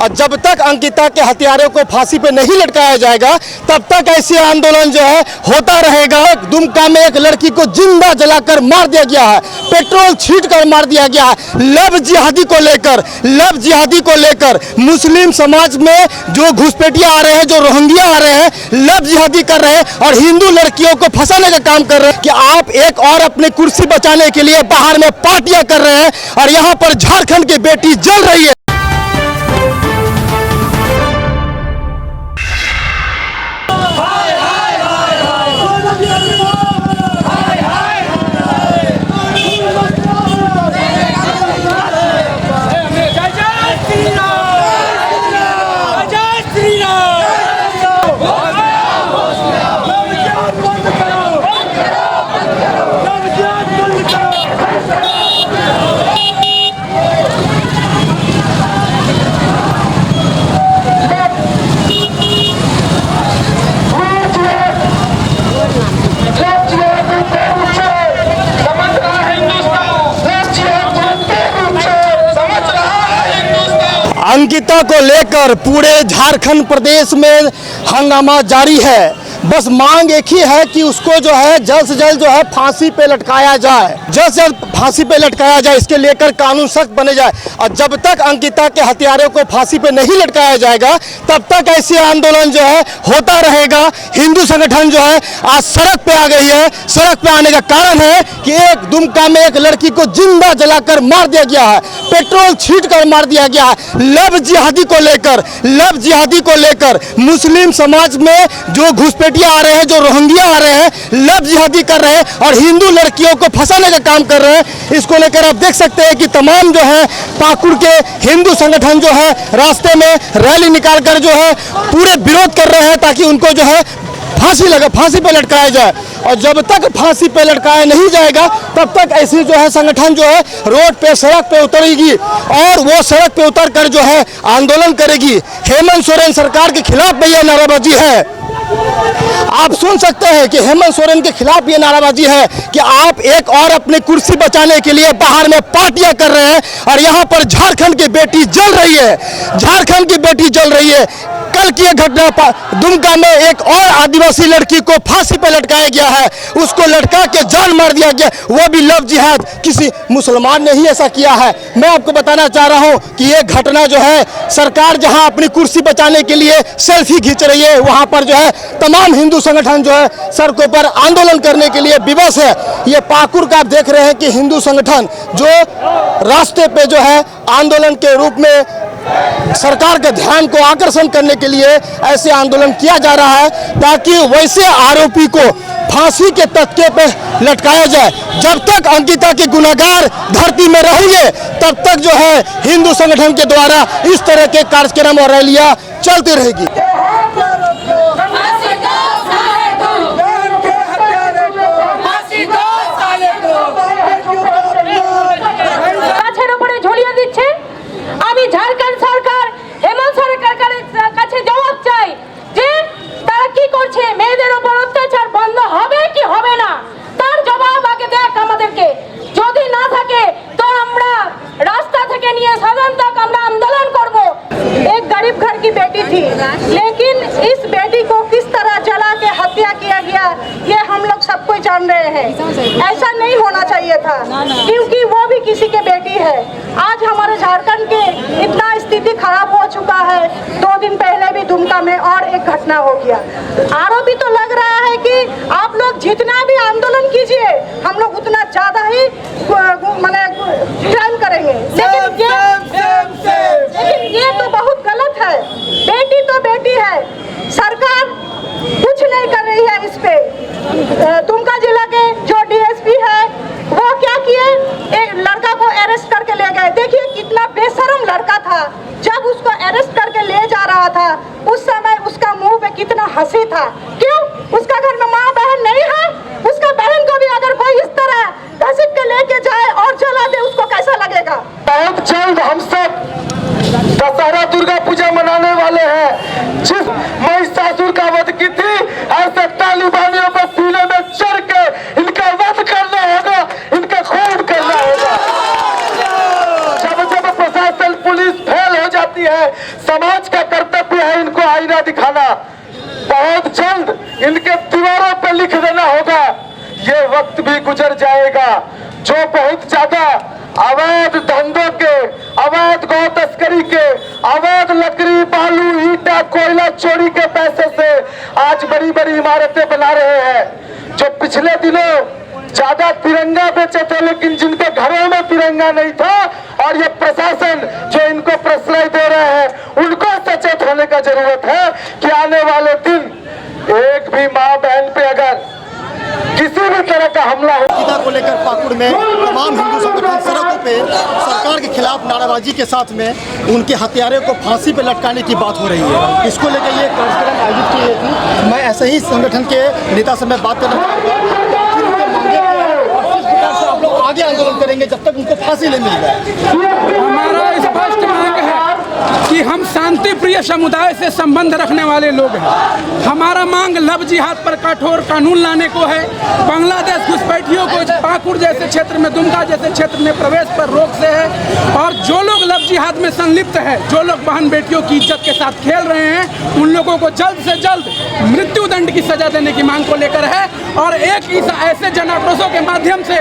और जब तक अंकिता के हत्यारों को फांसी पे नहीं लटकाया जाएगा तब तक ऐसे आंदोलन जो है होता रहेगा। दुमका में एक लड़की को जिंदा जलाकर मार दिया गया है, पेट्रोल छींटकर मार दिया गया है। लव जिहादी को लेकर मुस्लिम समाज में जो घुसपैठिया आ रहे हैं, जो रोहिंग्या आ रहे हैं, लव जिहादी कर रहे हैं और हिंदू लड़कियों को फंसाने का काम कर रहे हैं कि आप एक और अपनी कुर्सी बचाने के लिए बाहर में पार्टियां कर रहे हैं और यहाँ पर झारखंड की बेटी जल रही है। अंकिता को लेकर पूरे झारखंड प्रदेश में हंगामा जारी है। बस मांग एक ही है कि उसको जो है जल्द से जल्द जो है फांसी पे लटकाया जाए, जल्द से जल्द फांसी पे लटकाया जाए, इसके लेकर कानून सख्त बने जाए। और जब तक अंकिता के हत्यारों को फांसी पे नहीं लटकाया जाएगा तब तक ऐसे आंदोलन जो है होता रहेगा। हिंदू संगठन जो है आज सड़क पे आ गई है। सड़क पे आने का कारण है कि एक दुमका में एक लड़की को जिंदा जलाकर मार दिया गया है, पेट्रोल छींटकर मार दिया गया है। लव जिहादी को लेकर मुस्लिम समाज में जो घुसपैठिया आ रहे हैं, जो रोहिंग्या आ रहे हैं, लव जिहादी कर रहे हैं और हिंदू लड़कियों को फंसाने का काम कर रहे हैं। इसको लेकर आप देख सकते हैं कि तमाम जो है पाकुड़ के हिंदू संगठन जो है रास्ते में रैली निकालकर जो है पूरे विरोध कर रहे हैं ताकि उनको जो है फांसी पे लटकाया जाए। और जब तक फांसी पे लटकाया नहीं जाएगा तब तक ऐसी जो है संगठन जो है रोड पे, सड़क पे उतरेगी और वो सड़क पे उतर कर जो है आंदोलन करेगी। हेमंत सोरेन सरकार के खिलाफ भी यह नाराबाजी है। आप सुन सकते हैं कि हेमंत सोरेन के खिलाफ ये नाराबाजी है कि आप एक और अपनी कुर्सी बचाने के लिए बाहर में पार्टियां कर रहे हैं और यहाँ पर झारखंड की बेटी जल रही है। झारखंड की बेटी जल रही है। कल की घटना दुमका में एक और आदिवासी लड़की को फांसी पर लटकाया गया है, उसको लटका के जान मार दिया गया, वो भी लव जिहाद। किसी मुसलमान ने ही ऐसा किया है। मैं आपको बताना चाह रहा हूं कि ये घटना जो है सरकार जहां अपनी कुर्सी बचाने के लिए सेल्फी खींच रही है, वहां पर जो है तमाम हिंदू संगठन जो है सड़कों पर आंदोलन करने के लिए विवश है। ये पाकुड़ का आप देख रहे हैं कि हिंदू संगठन जो रास्ते पे जो है आंदोलन के रूप में सरकार के ध्यान को आकर्षण करने के लिए ऐसे आंदोलन किया जा रहा है ताकि वैसे आरोपी को फांसी के तख्ते पे लटकाया जाए। जब तक अंकिता के गुनहगार धरती में रहेंगे तब तक जो है हिंदू संगठन के द्वारा इस तरह के कार्यक्रम और रैलियां चलती रहेगी। ঝাড়খণ্ড সরকার হেমন্ত সরকারের কাছে জবাব চাই যে তারা কি করছে, মেয়েদের উপর অত্যাচার বন্ধ হবে কি হবে না তার জবাব আগে দেখ আমাদেরকে। যদি না থাকে তো আমরা রাস্তা থেকে নিয়ে সদন तक আমরা आंदोलन করব। एक गरीब घर की बेटी थी लेकिन इस बेटी को किस तरह जला के हत्या किया गया ये हम लोग सब कोई जान रहे हैं। ऐसा नहीं होना चाहिए था क्योंकि वो भी किसी के बेटी है। आज हमारे झारखंड के इतना स्थिति खराब हो चुका है। 2 दिन पहले भी दुमका में और एक घटना हो गया। आरोपी तो लग रहा है कि आप लोग जितना भी आंदोलन कीजिए हम लोग उतना ज्यादा ही माने क्राइम करेंगे, लेकिन ये तो बहुत गलत है। बेटी तो बेटी है, सरकार कुछ नहीं कर रही है इस पे। दुमका जिला के जो डीएसपी है वो क्या किए, एक लड़का को अरेस्ट करके ले गए। देखिए कितना बेशरम लड़का था। जब उसको अरेस्ट करके ले जा रहा था उस समय उसका मुंह पे कितना हंसी था। क्यों? उसका घर में माँ बहन नहीं है? उसका बहन को भी अगर कोई इस तरह घसीट के लेके जाए और जला दे उसको कैसा लगेगा? बहुत जल्द हम सब दशहरा दुर्गा पूजा मनाने वाले हैं। जिस महिषासुर का वध की थी ऐसे तालिबानियों पर सीने में चढ़ के इनका वध करना होगा, इनका खून करना होगा। जब जब प्रशासन पुलिस फेल हो जाती है, समाज का कर्तव्य है इनको आईना दिखाना। बहुत जल्द इनके दीवारों पर लिख देना होगा, ये वक्त भी गुजर जाएगा जो बहुत ज्यादा अवैध धंधों के, अवैध गौ तस्करी के, अवैध लकड़ी बालू ईटा कोयला चोरी के पैसे से आज बड़ी बड़ी इमारतें बना रहे हैं। जो पिछले दिनों ज्यादा तिरंगा बेचे थे लेकिन जिनके घरों में तिरंगा नहीं था, और ये प्रशासन जो इनको प्रश्रय दे रहे हैं उनको सचेत होने का जरूरत है कि आने वाले दिन एक भी माँ बहन पे अगर किसी भी तरह का हमला हो। गीता को लेकर पाकुड़ में तमाम हिंदू संगठन सड़कों पे सरकार के खिलाफ नाराबाजी के साथ में उनके हत्यारे को फांसी पे लटकाने की बात हो रही है। इसको लेकर ये कार्यक्रम आयोजित की गई थी। मैं ऐसे ही संगठन के नेता से मैं बात करना चाहूँगा, आप लोग आगे आंदोलन करेंगे जब तक उनको फांसी नहीं मिल जाए। हमारा स्पष्ट मांग है कि हम शांति प्रिय समुदाय से संबंध रखने वाले लोग हैं। हमारा मांग लव जिहाद पर कठोर कानून लाने को है। बांग्लादेश घुसपैठियों को पाकुड़ जैसे क्षेत्र में, दुमका जैसे क्षेत्र में प्रवेश पर रोक से है, और जो लोग लव जिहाद में संलिप्त है, जो लोग बहन बेटियों की इज्जत के साथ खेल रहे हैं, उन लोगों को जल्द से जल्द मृत्युदंड की सजा देने की मांग को लेकर है। और एक इस ऐसे जन आक्रोशों के माध्यम से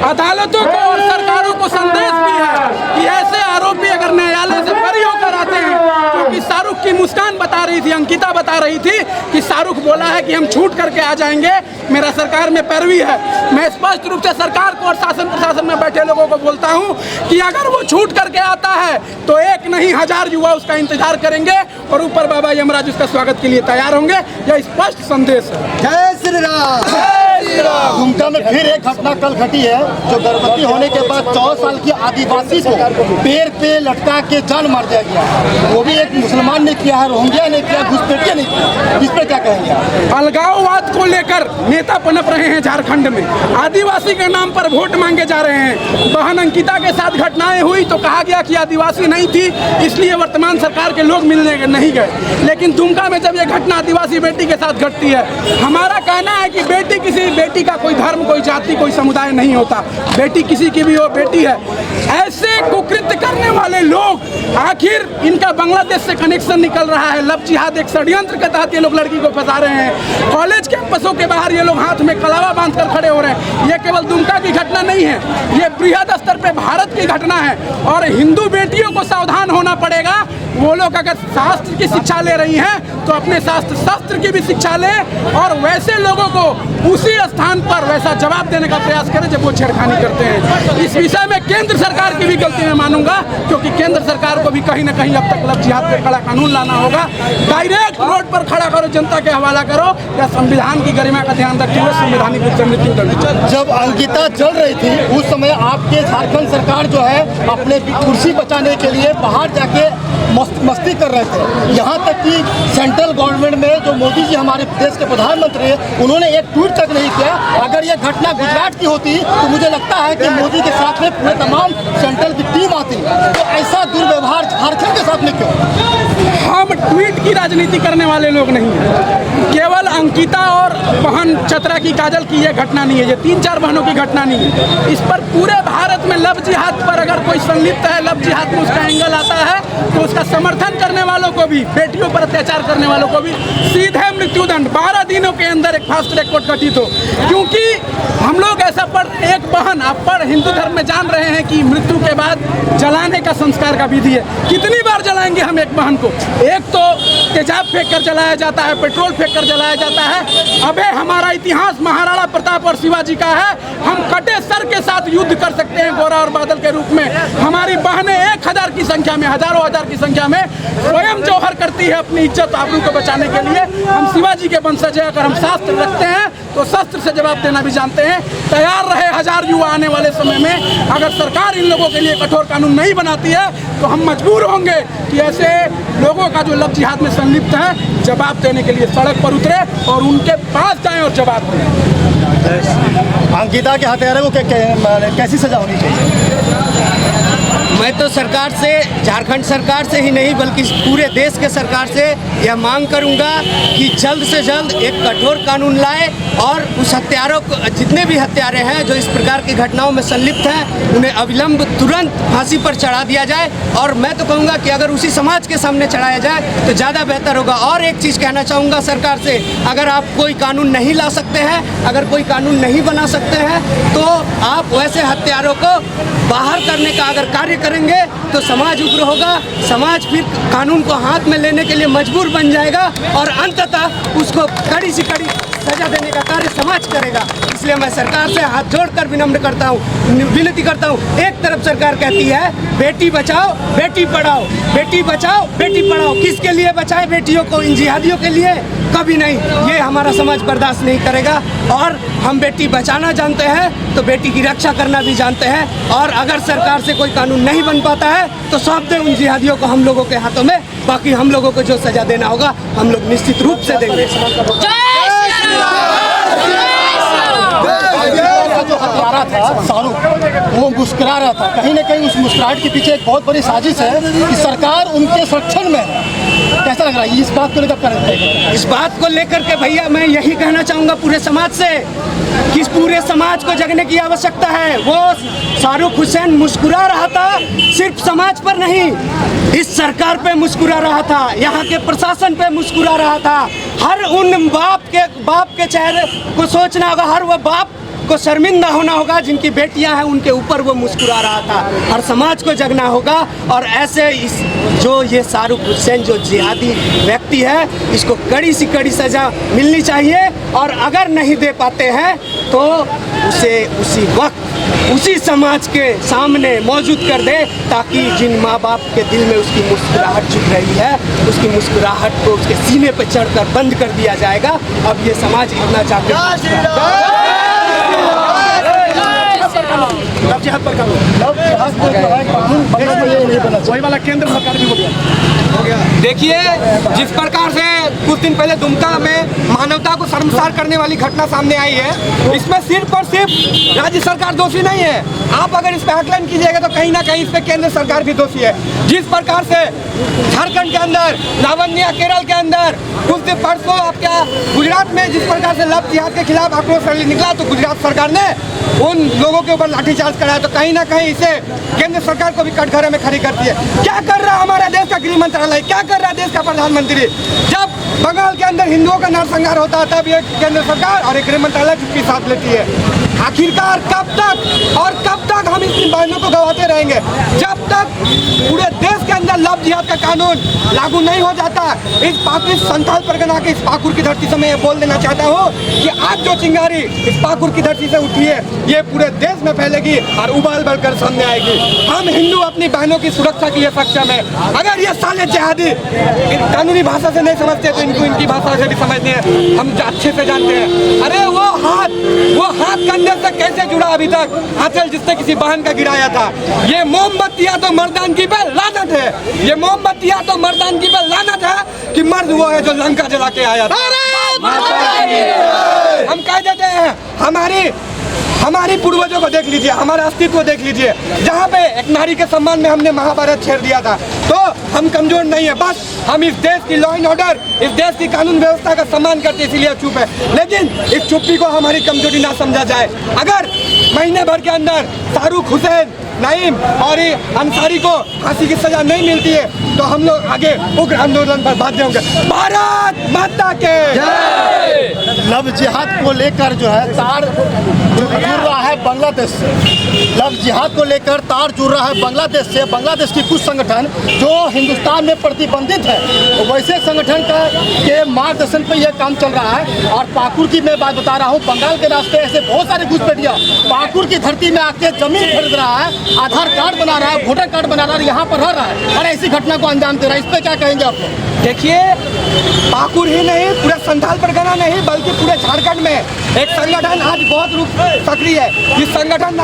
अदालतों को और सरकारों को संदेश भी है कि ऐसे आरोपी अगर न्यायालय से बरी होकर आते हैं, क्योंकि शाहरुख की मुस्कान बता रही थी, अंकिता बता रही थी कि शाहरुख बोला है कि हम छूट करके आ जाएंगे, मेरा सरकार में पैरवी है। मैं स्पष्ट रूप से सरकार को और शासन प्रशासन में बैठे लोगों को बोलता हूं कि अगर वो छूट करके आता है तो एक नहीं 1000 युवा उसका इंतजार करेंगे और ऊपर बाबा यमराज उसका स्वागत के लिए तैयार होंगे। यह स्पष्ट संदेश है। जय श्री राम। दुमका में फिर एक घटना कल घटी है, जो गर्भवती होने के बाद 14 साल की आदिवासी को पेड़ पे लटका के जान मार दिया गया। वो भी एक मुसलमान ने किया है, रोहिंग्या ने किया, घुसपैठिया ने किया। इस पर क्या कहेंगे? अलगाववाद को लेकर नेता पनप रहे हैं झारखंड में, आदिवासी के नाम पर वोट मांगे जा रहे हैं। बहन अंकिता के साथ घटनाएं हुई तो कहा गया कि आदिवासी नहीं थी, इसलिए वर्तमान सरकार के लोग मिलने नहीं गए। लेकिन दुमका में जब यह घटना आदिवासी बेटी के साथ घटती है, हमारा कहना है कि बेटी का कोई धर्म, कोई जाति, कोई समुदाय नहीं होता। बेटी किसी की भी हो, बेटी है। ऐसे कुकृत्य करने वाले लोग, आखिर इनका बांग्लादेश से कनेक्शन निकल रहा है। लव जिहाद एक षड्यंत्र के तहत ये लोग लड़की को फंसा रहे हैं। कॉलेज कैंपसों के बाहर ये लोग हाथ में कलावा बांधकर खड़े हो रहे हैं। ये केवल दुमका की घटना नहीं है, ये बृहद स्तर पे भारत की घटना है। और हिंदू बेटियों को सावधान होना पड़ेगा। वो लोग अगर शास्त्र की शिक्षा ले रही हैं तो अपने शास्त्र की भी शिक्षा ले, और वैसे लोगों को उसी स्थान पर वैसा जवाब देने का प्रयास करें जब वो छेड़खानी करते हैं। इस विषय में केंद्र सरकार की भी गलती मैं मानूंगा, क्योंकि केंद्र सरकार को भी कहीं ना कहीं अब तक लव जिहाद पे खड़ा कानून लाना होगा। डायरेक्ट रोड पर खड़ा करो, जनता के हवाला करो, या संविधान की गरिमा का ध्यान रखते हुए संवैधानिक रूप से मृत्युदंड। जब अंकिता जल रही थी उस समय आपके झारखंड सरकार जो है अपने कुर्सी बचाने के लिए बाहर जाके मस्ती कर रहे थे। यहाँ तक कि सेंट्रल गवर्नमेंट में जो मोदी जी हमारे देश के प्रधानमंत्री हैं, उन्होंने एक ट्वीट तक नहीं किया। अगर ये घटना गुजरात की होती तो मुझे लगता है कि मोदी के साथ में पूरे तमाम सेंट्रल की टीम आती। तो ऐसा दुर्व्यवहार झारखंड के साथ में क्यों? हम ट्वीट की राजनीति करने वाले लोग नहीं हैं। केवल अंकिता और बहन चतरा की, काजल की यह घटना नहीं है, ये 3-4 बहनों की घटना नहीं है। इस पर पूरे भारत में लव जिहाद पर अगर कोई संलिप्त है, लव जिहाद में उसका एंगल आता है, तो उसका समर्थन करने वालों को भी, बेटियों पर अत्याचार करने वालों को भी सीधे मृत्युदंड 12 दिनों के अंदर एक फास्ट ट्रैक कोर्ट गठित हो। क्योंकि हम लोग ऐसा पढ़, एक बहन आप पढ़ हिंदू धर्म में जान रहे हैं कि मृत्यु के बाद जलाने का संस्कार का विधि है। कितनी बार जलाएंगे हम एक बहन को? एक तो तेजाब फेंक कर जलाया जाता है, पेट्रोल फेंक कर जलाया जाता है। अबे हमारा इतिहास महाराणा प्रताप और शिवाजी का है। हम कटे सर के साथ युद्ध कर सकते हैं गोरा और बादल के रूप में। हमारी बहनें 1000 की संख्या में, हजारों हजार की संख्या में स्वयं जौहर करती है अपनी इज्जत आबरू को बचाने के लिए। हम शिवाजी के वंशज हैं। अगर हम शास्त्र रखते हैं तो शस्त्र से जवाब देना भी जानते हैं। तैयार रहे 1000 युवा आने वाले समय में। अगर सरकार इन लोगों के लिए कठोर कानून नहीं बनाती है तो हम मजबूर होंगे कि ऐसे लोगों का जो लव जिहाद में संलिप्त है, जवाब देने के लिए सड़क पर उतरे और उनके पास जाएं और जवाब दें। अंकिता के हत्यारे को कैसी सजा होनी चाहिए? मैं तो सरकार से, झारखंड सरकार से ही नहीं बल्कि पूरे देश के सरकार से यह मांग करूंगा कि जल्द से जल्द एक कठोर कानून लाए और उस हत्यारों को, जितने भी हत्यारे हैं जो इस प्रकार की घटनाओं में संलिप्त हैं, उन्हें अविलंब तुरंत फांसी पर चढ़ा दिया जाए। और मैं तो कहूँगा कि अगर उसी समाज के सामने चढ़ाया जाए तो ज़्यादा बेहतर होगा। और एक चीज़ कहना चाहूँगा सरकार से, अगर आप कोई कानून नहीं ला सकते हैं, अगर कोई कानून नहीं बना सकते हैं, तो आप वैसे हत्यारों को बाहर करने का अगर कार्य करेंगे तो समाज उग्र होगा, समाज फिर कानून को हाथ में लेने के लिए मजबूर बन जाएगा और अंततः उसको कड़ी से कड़ी सजा देने का कार्य समाज करेगा। इसलिए मैं सरकार से हाथ जोड़कर विनम्र करता हूँ, विनती करता हूँ। एक तरफ सरकार कहती है बेटी बचाओ बेटी पढ़ाओ, बेटी बचाओ बेटी पढ़ाओ, किसके लिए बचाए बेटियों को? इन जिहादियों के लिए? कभी नहीं। ये हमारा समाज बर्दाश्त नहीं करेगा। और हम बेटी बचाना जानते हैं तो बेटी की रक्षा करना भी जानते हैं। और अगर सरकार से कोई कानून नहीं बन पाता है तो सौंप दें उन जिहादियों को हम लोगों के हाथों में। बाकी हम लोगों को जो सजा देना होगा हम लोग निश्चित रूप से देंगे। जो हत्यारा था शाहरुख, वो मुस्कुरा रहा था। कहीं ना कहीं उस मुस्कुराहट के पीछे एक बहुत बड़ी साजिश है कि सरकार उनके संरक्षण में है। कैसा लग रहा है इस बात को लेकर? इस बात को लेकर के भैया मैं यही कहना चाहूँगा पूरे समाज से कि पूरे समाज को जगने की आवश्यकता है। वो शाहरुख हुसैन मुस्कुरा रहा था, सिर्फ समाज पर नहीं, इस सरकार पे मुस्कुरा रहा था, यहाँ के प्रशासन पे मुस्कुरा रहा था। हर उन बाप के चेहरे को सोचना होगा, हर वो बाप को शर्मिंदा होना होगा जिनकी बेटियां हैं, उनके ऊपर वो मुस्कुरा रहा था। हर समाज को जगना होगा और ऐसे जो ये शाहरुख हुसैन जो जिहादी व्यक्ति है, इसको कड़ी से कड़ी सजा मिलनी चाहिए। और अगर नहीं दे पाते हैं तो उसे उसी वक्त उसी समाज के सामने मौजूद कर दे, ताकि जिन माँ बाप के दिल में उसकी मुस्कुराहट छुप रही है, उसकी मुस्कुराहट को उसके सीने पर चढ़कर बंद कर दिया जाएगा। अब ये समाज इतना चाहते वही वाला केंद्र सरकार भी हो गया। देखिए, जिस प्रकार से कुछ दिन पहले दुमका में मानवता को शर्मसार करने वाली घटना सामने आई है, इसमें सिर्फ और सिर्फ राज्य सरकार दोषी नहीं है। आप अगर इस पर आकलन कीजिएगा तो कहीं ना कहीं इस पे केंद्र सरकार भी दोषी है। जिस प्रकार से झारखंड के अंदर, लावण्या केरल के अंदर, कुछ दिन परसों आपका गुजरात में जिस प्रकार से लव जिहाद के खिलाफ आक्रोश रैली निकला, तो गुजरात सरकार ने उन लोगों के ऊपर लाठीचार्ज कराया। तो कहीं ना कहीं इसे केंद्र सरकार को भी कटघरे में खड़ी करती है। क्या कर रहा है हमारा देश का गृह मंत्रालय, क्या कर रहा है देश का प्रधानमंत्री? जब बंगाल के अंदर हिंदुओं का नरसंहार होता है तब ये केंद्र सरकार और गृह मंत्रालय चुप्पी साथ लेती है। आखिरकार कब तक हम इस बहनों को गवाते रहेंगे? जब तक पूरे देश के अंदर लव जिहाद का कानून लागू नहीं हो जाता। इस पाकिस्तान संथाल परगना के इस पाकुर की धरती से मैं ये बोल देना चाहता हूँ कि आज जो चिंगारी इस पाकुर की धरती से उठी है, ये पूरे देश में फैलेगी और उबाल बढ़कर सामने आएगी। हम हिंदू अपनी बहनों की सुरक्षा के लिए सक्षम है। अगर ये साले जिहादी कानूनी भाषा से नहीं समझते तो इनको इनकी भाषा से भी समझनी है, हम अच्छे से जानते हैं। अरे वो हाथ कंधे से कैसे जुड़ा अभी तक? आंचल जिसने किसी बहन का गिराया था। ये मोमबत्तियां तो मर्दानगी पे लानत है, ये मोमबत्तियां तो मर्दानगी पे लानत है कि मर्द वो है जो लंका जला के आया था। हम कह देते हैं हमारी पूर्वजों को देख लीजिए, हमारा अस्तित्व देख लीजिए, जहाँ पे एक नारी के सम्मान में हमने महाभारत छेड़ दिया था। तो हम कमजोर नहीं है, बस हम इस देश की लॉ एंड ऑर्डर, इस देश की कानून व्यवस्था का सम्मान करते इसीलिए चुप है। लेकिन इस चुप्पी को हमारी कमजोरी ना समझा जाए। अगर महीने भर के अंदर शाहरुख हुसैन, नईम और अंसारी को फांसी की सजा नहीं मिलती है तो हम लोग आगे उग्र आंदोलन पर बाध्य होंगे। भारत माता के जय। लव जिहाद को लेकर जो है तार जुड़ रहा है बांग्लादेश से। लव जिहाद को लेकर तार जुड़ रहा है बांग्लादेश से। बांग्लादेश की कुछ संगठन जो हिंदुस्तान में प्रतिबंधित है, तो वैसे संगठन के मार्गदर्शन पर यह काम चल रहा है। और पाकुर की मैं बात बता रहा हूँ, बंगाल के रास्ते ऐसे बहुत सारे घुसपैठिया पाकुर की धरती में आके जमीन खरीद रहा है, आधार कार्ड बना रहा है, वोटर कार्ड बना रहा है, यहाँ पर रह रहा है और ऐसी घटना को अंजाम दे रहा है। इस पर क्या कहेंगे आप लोग? देखिए, पाकुर ही नहीं, पूरे संथाल परगना नहीं बल्कि पूरे झारखंड में एक संगठन आज बहुत रूप सक्रिय है। इस संगठन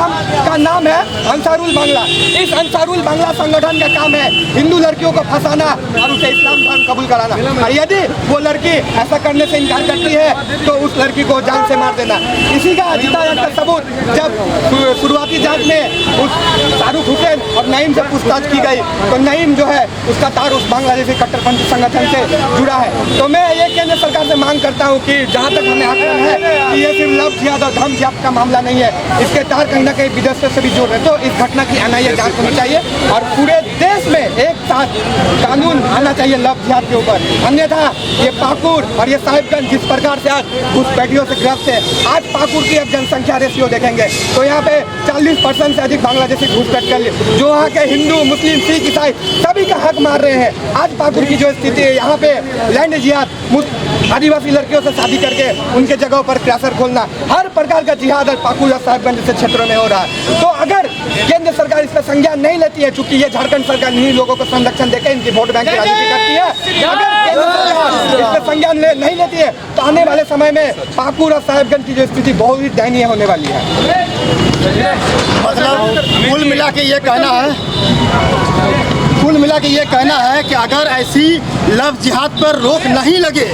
का नाम है अंसारुल बांग्ला। इस अंसारुल बांग्ला संगठन का काम है हिंदू लड़कियों को फंसाना और उसे इस्लाम धर्म कबूल कराना। और यदि वो लड़की ऐसा करने से इनकार करती है तो उस लड़की को जान से मार देना। इसी का जीता जागता सबूत, जब शुरुआती जांच में उस शाहरुख हुसैन और नईम से पूछताछ की गई तो नईम जो है उसका तारुफ बांग्लादेशी कट्टरपंथी संगठन से जुड़ा है। तो मैं ये केंद्र सरकार से मांग करता हूँ कि जहाँ तक हमें आकलन है कि ये सिर्फ लव जिहाद और धर्म जिहाद का मामला नहीं है, इसके तार कहीं ना कहीं विदेश से भी जुड़ रहे। तो इस घटना की NIA जांच होनी चाहिए और पूरे देश में एक साथ कानून आना चाहिए लव जिहाद के ऊपर। अन्यथा ये पाकुड़ और ये साहिबगंज जिस प्रकार से आज घुसपैठियों से ग्रस्त है, आज पाकुड़ की अब जनसंख्या रेशियो देखेंगे तो यहाँ पे 40% से अधिक बांग्लादेशी घुसपैठ कर लिए, जो वहाँ के हिंदू, मुस्लिम, सिख, ईसाई सभी का हक मार रहे हैं। आज पाकुड़ की जो स्थिति है, यहाँ पे लैंड जिहाद, आदिवासी लड़कियों से शादी करके उनके जगहों पर क्रैशर खोलना, हर प्रकार का जिहाद पाकुड़ और साहिबगंज जैसे क्षेत्रों में हो रहा है। तो अगर केंद्र सरकार इस पर संज्ञान नहीं लेती है, चूंकि ये झारखंड सरकार नहीं लोगों को संरक्षण देकर इनकी वोट बैंक की राजनीति करती है, अगर केंद्र सरकार इस पर संज्ञान नहीं लेती है तो आने वाले समय में पाकुड़ और साहिबगंज की जो स्थिति बहुत ही दयनीय होने वाली है। मतलब कुल मिला के ये कहना है कि अगर ऐसी लव जिहाद पर रोक नहीं लगे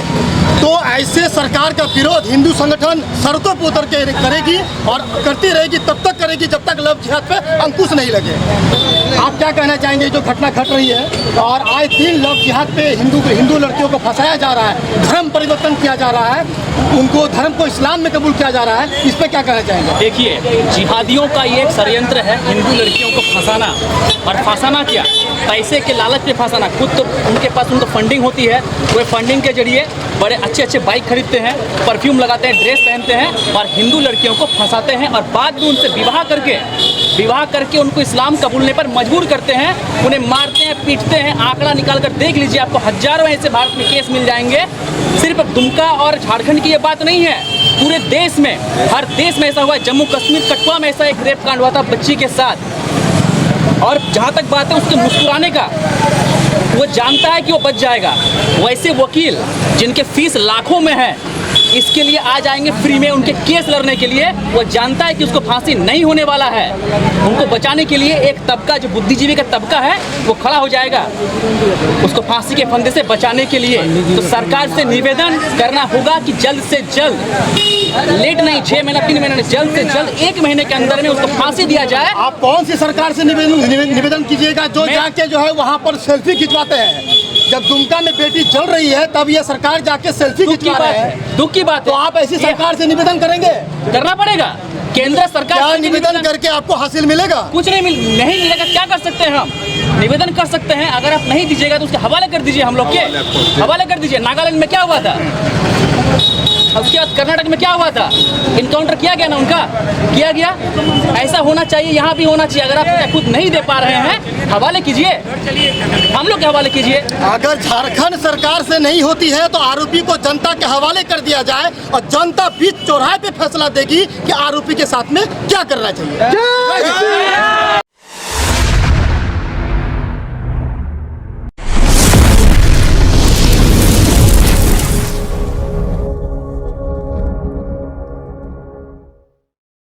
तो ऐसे सरकार का विरोध हिंदू संगठन सड़कों पर उतर के करेगी और करती रहेगी, तब तक करेगी जब तक लव जिहाद पे अंकुश नहीं लगे। आप क्या कहना चाहेंगे? जो घटना घट रही है और आए दिन लव जिहाद पे हिंदू लड़कियों को फंसाया जा रहा है, धर्म परिवर्तन किया जा रहा है, उनको धर्म को इस्लाम में कबूल किया जा रहा है, इस पर क्या कहना चाहेंगे? देखिए, जिहादियों का ये एक षड्यंत्र है हिंदू लड़कियों को फंसाना, और फंसाना क्या, पैसे के लालच में फंसाना। खुद तो उनके पास उनको फंडिंग होती है, वो फंडिंग के जरिए बड़े अच्छे अच्छे बाइक खरीदते हैं, परफ्यूम लगाते हैं, ड्रेस पहनते हैं और हिंदू लड़कियों को फंसाते हैं और बाद में उनसे विवाह करके उनको इस्लाम कबूलने पर मजबूर करते हैं, उन्हें मारते हैं, पीटते हैं। आंकड़ा निकाल कर देख लीजिए, आपको हजारों ऐसे भारत में केस मिल जाएंगे। सिर्फ दुमका और झारखंड की ये बात नहीं है, पूरे देश में, हर देश में ऐसा हुआ है। जम्मू कश्मीर कठुआ में ऐसा एक रेप कांड हुआ था बच्ची के साथ। और जहाँ तक बात है उसके मुस्कुराने का, वो जानता है कि वो बच जाएगा। वैसे वकील जिनके फीस लाखों में है, इसके लिए आ जाएंगे फ्री में उनके केस लड़ने के लिए। वो जानता है कि उसको फांसी नहीं होने वाला है, उनको बचाने के लिए एक तबका, जो बुद्धिजीवी का तबका है, वो खड़ा हो जाएगा उसको फांसी के फंदे से बचाने के लिए। तो सरकार से निवेदन करना होगा कि जल्द से जल्द, लेट नहीं, 6 महीना 3 महीना, जल्द से जल्द 1 महीने के अंदर में उसको फांसी दिया जाए। आप कौन सी सरकार से निवेदन कीजिएगा जो जाके जो है वहाँ पर सेल्फी खिंचवाते हैं? जब दुमका में बेटी जल रही है तब ये सरकार जाके सेल्फी खिंचवा रहे हैं, दुख की बात है। तो आप ऐसी सरकार से निवेदन करेंगे? करना पड़ेगा। केंद्र सरकार क्या निवेदन करके आपको हासिल मिलेगा? कुछ नहीं मिलेगा। क्या कर सकते हैं हम? निवेदन कर सकते हैं, अगर आप नहीं दीजिएगा तो उसके हवाले कर दीजिए, हम लोग के हवाले कर दीजिए। नागालैंड में क्या हुआ था, उसके बाद कर्नाटक में क्या हुआ था, इनकाउंटर किया गया ना, उनका किया गया। ऐसा होना चाहिए, यहाँ भी होना चाहिए। अगर आप खुद नहीं दे पा रहे हैं, हवाले कीजिए, हम लोग के हवाले कीजिए। अगर झारखंड सरकार से नहीं होती है तो आरोपी को जनता के हवाले कर दिया जाए और जनता बीच चौराहे पे फैसला देगी कि आरोपी के साथ में क्या करना चाहिए।